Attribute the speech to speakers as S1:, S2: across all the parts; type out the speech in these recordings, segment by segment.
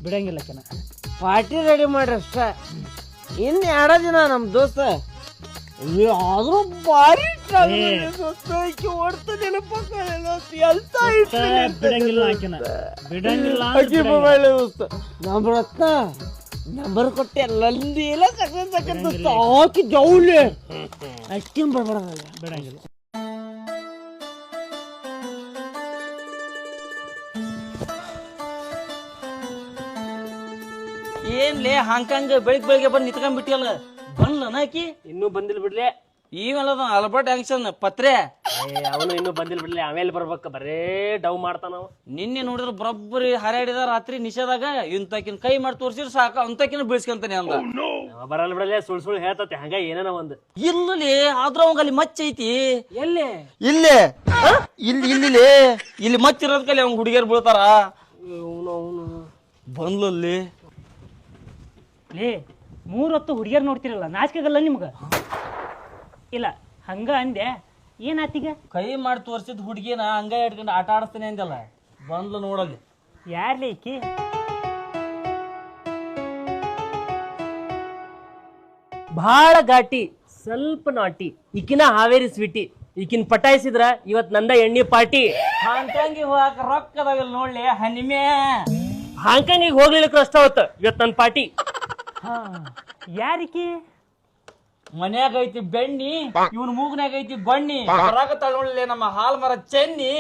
S1: ಬಿಡಂಗಿಲ್ಲ ಕೆನ
S2: party ready ಮಾಡ್ರಿ ಅಷ್ಟ. ಇನ್ನು 2 ದಿನ ನಮ್ಮ ದೋಸ್ತ ಆದ್ರೂ ಭಾರಿ
S1: ಬಿಡಂಗಿಲ್ಲ ಆಕೆನ ಬಿಡಂಗಿಲ್ಲ
S2: ದೋಸ್ತ. ನಮ್ಮ ರತ್ನ ನಂಬರ್ ಕೊಟ್ಟೆ ನಂದಿ ಎಲ್ಲ ಸಕನ್ ಸಾಕಿ ಜೌಲಿ ಅಕ್ಕಿನ ಬರ್ಬಾರ್ದಲ್ಲ.
S1: ಬಿಡಂಗಿಲ್ಲ.
S3: ಏನ್ಲೇ ಹಾಂಕಾಂಗ್ ಬೆಳಿಗ್ಗೆ ಬಂದು ನಿಂತ್ಕೊಂಡ್ಬಿಟ್ಟಿಯಲ್ಲ, ಬಂದ್ಲನ ಆಕಿ?
S4: ಇನ್ನೂ ಬಂದಿಲ್ ಬಿಡ್ಲೆ.
S3: ಈವೆಲ್ಲ ಅಲ್ಬರ್ಟ್ ಆಕ್ಷನ್ ಪತ್ರೆ
S4: ಅವನು ಇನ್ನೂ ಬಂದಿಲ್ ಬಿಡ್ಲೆ. ಆಮೇಲೆ ಬರ್ಬೇಕ, ಬರೇ ಡವ್ ಮಾಡ್ತಾನವ.
S3: ನಿನ್ನೆ ನೋಡಿದ್ರ ಬರಬ್ಬರಿ ಹರಡಿದ ರಾತ್ರಿ ನಿಷೇಧಾಗ ಇಂತಕಿನ ಕೈ ಮಾಡಿ ತೋರ್ಸಿರ್ ಸಾಕ ಅಂತಕಿನ ಬೀಳ್ಸ್ಕೊಂತಾನೆ ಅಂದ.
S4: ಬರಲ್ಲ ಬಿಡಲೆ, ಸುಳ್ಳು ಹೇಳ್ತತಿ ಹಂಗ ಏನೇನ ಒಂದು.
S3: ಇಲ್ಲಲಿ ಆದ್ರ ಅವಂಗ ಅಲ್ಲಿ ಮಚ್ಚ ಐತಿ.
S4: ಎಲ್ಲೇ?
S3: ಇಲ್ಲೇ ಇಲ್ಲಿ ಇಲ್ಲಿ ಮಚ್ಚ ಇರೋದ್ ಕಲಿ ಅವ್ನ ಹುಡುಗಿಯರ್ ಬೀಳ್ತಾರ. ಬಂದ್ಲಲ್ಲಿ
S1: ಲೇ 3 ಹೊತ್ತು ಹುಡುಗಿಯರ್ ನೋಡ್ತಿರಲ್ಲ, ನಾಚಿಕೆಗಲ್ಲ ನಿಮ್ಗ? ಇಲ್ಲ ಹಂಗ ಅಂದೆ, ಏನಾತೀಗ?
S3: ಕೈ ಮಾಡಿ ತೋರ್ಸಿದ್ ಹುಡುಗಿನ ಹಂಗ ಇಟ್ಕೊಂಡು ಆಟ ಆಡಿಸ್ತಾನೆ ಅಂದಲ್ಲ, ಬಂದ್ಲು ನೋಡಲ್ಲಿ.
S1: ಯಾರ್ಲಿ ಈಕಿ?
S4: ಬಹಳ ಘಾಟಿ, ಸ್ವಲ್ಪ ನಾಟಿ. ಈಕಿನ ಹಾವೇರಿ ಸ್ವೀಟಿ. ಈಕಿನ ಪಟಾಯಿಸಿದ್ರ ಇವತ್ ನಂದ ಎಣ್ಣೆ ಪಾರ್ಟಿ.
S3: ಹಾಂಕಾಂಗಿ ಹೋಗಾಕ ರೊಕ್ಕದಾಗಲ್ ನೋಡ್ಲಿ ಹನಿಮೆ.
S4: ಹಾಂಕಾಂಗಿಗೆ ಹೋಗ್ಲಿಕ್ಕೆ ಅಷ್ಟ ಅವತ್ತು ಇವತ್ ನನ್ ಪಾರ್ಟಿ.
S1: ಯಾರಿಕಿ?
S3: ಮನ್ಯಾಗ ಐತಿ ಬೆಣ್ಣಿ, ಇವನ್ ಮೂಗ್ನ್ಯಾಗ ಐತಿ ಬಣ್ಣಿ. ಹೊರಗ ತಗೊಳ್ಳಿ ನಮ್ಮ ಹಾಲ್ ಮರ ಚೆನ್ನಿ.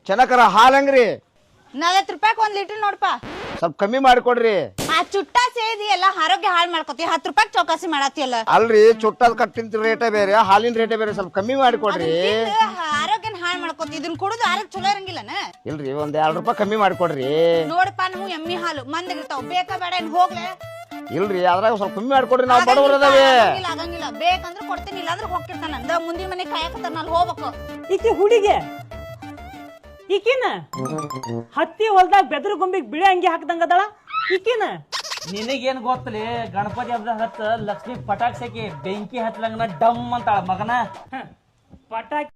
S2: ಚೆನ್ನಕರ ಹಾಲ್ ಹೆಂಗ್ರಿ?
S5: 40 ರೂಪಾಯಿ 1 ಲೀಟರ್ ನೋಡ್ಪಾ.
S2: ಸ್ವಲ್ಪ ಕಮ್ಮಿ ಮಾಡಿಕೊಡ್ರಿ.
S5: ಆ ಚುಟ್ಟ ಸೇದಿ ಎಲ್ಲ ಆರೋಗ್ಯ ಹಾಳು ಮಾಡ್ಕೊತಿ. 10 ರೂಪಾಯಿ ಚೌಕಾಸಿ ಮಾಡತ್ತಿಯಲ್ಲ.
S2: ಅಲ್ರಿ ಚುಟ್ಟದ ಕಟ್ಟಿನ ರೇಟ ಬೇರೆ, ಹಾಲಿನ ರೇಟ ಬೇರೆ, ಸ್ವಲ್ಪ ಕಮ್ಮಿ ಮಾಡಿಕೊಡ್ರಿ.
S5: ಆರೋಗ್ಯನ ಹಾಳು ಮಾಡ್ಕೊತಿ. ಇದನ್ನ ಕುಡಿದು ಆರೋಗ್ಯ ಚಲೋ ಇರಂಗಿಲ್ಲನ?
S2: ಇಲ್ರಿ ಒಂದ್ 2 ರೂಪಾಯಿ ಕಮ್ಮಿ ಮಾಡಿಕೊಡ್ರಿ.
S5: ನೋಡಪ್ಪ, ನಾವು ಎಮ್ಮಿ ಹಾಲು ಮಂದಿರ್ತಾವ, ಬೇಕಾ ಬೇಡ ಏನ್ ಹೋಗ್ಲೆ?
S2: ಇಲ್ರಿ ಅದ್ರಾಗ ಸ್ವಲ್ಪ ಕಮ್ಮಿ ಮಾಡಿಕೊಡ್ರಿ, ನಾವು ಬಡವರ ಅದಾವೆ.
S5: ಆಗಂಗಿಲ್ಲ, ಬೇಕಂದ್ರೆ ಕೊಡ್ತೀನಿ, ಇಲ್ಲಾಂದ್ರೆ ಹೋಗ್ತಿರ್ತಾನ. ಮುಂದಿನ ಮನೆ ಕಾಯಕತ್ತಾನ, ಅಲ್ಲಿ ಹೋಗ್ಬೇಕು.
S1: ಈಕಿ ಹುಡುಗಿ ಈಕಿನ ಹತ್ತಿ ಹೊಲ್ದಾಗ ಬೆದ್ರ ಗೊಂಬಿಗೆ ಬಿಳಿ ಅಂಗಿ ಹಾಕ್ದಂಗದಳ ಈಕಿನ.
S3: ನಿನಗೇನ್ ಗೊತ್ತಲಿ, ಗಣಪತಿ ಹಬ್ಬದ ಹತ್ತ ಲಕ್ಷ್ಮಿ ಪಟಾಕ್ಷಿ ಬೆಂಕಿ ಹತ್ಲಂಗನ ಡಮ್ ಅಂತಾಳ ಮಗನ.
S1: ಪಟಾಕಿ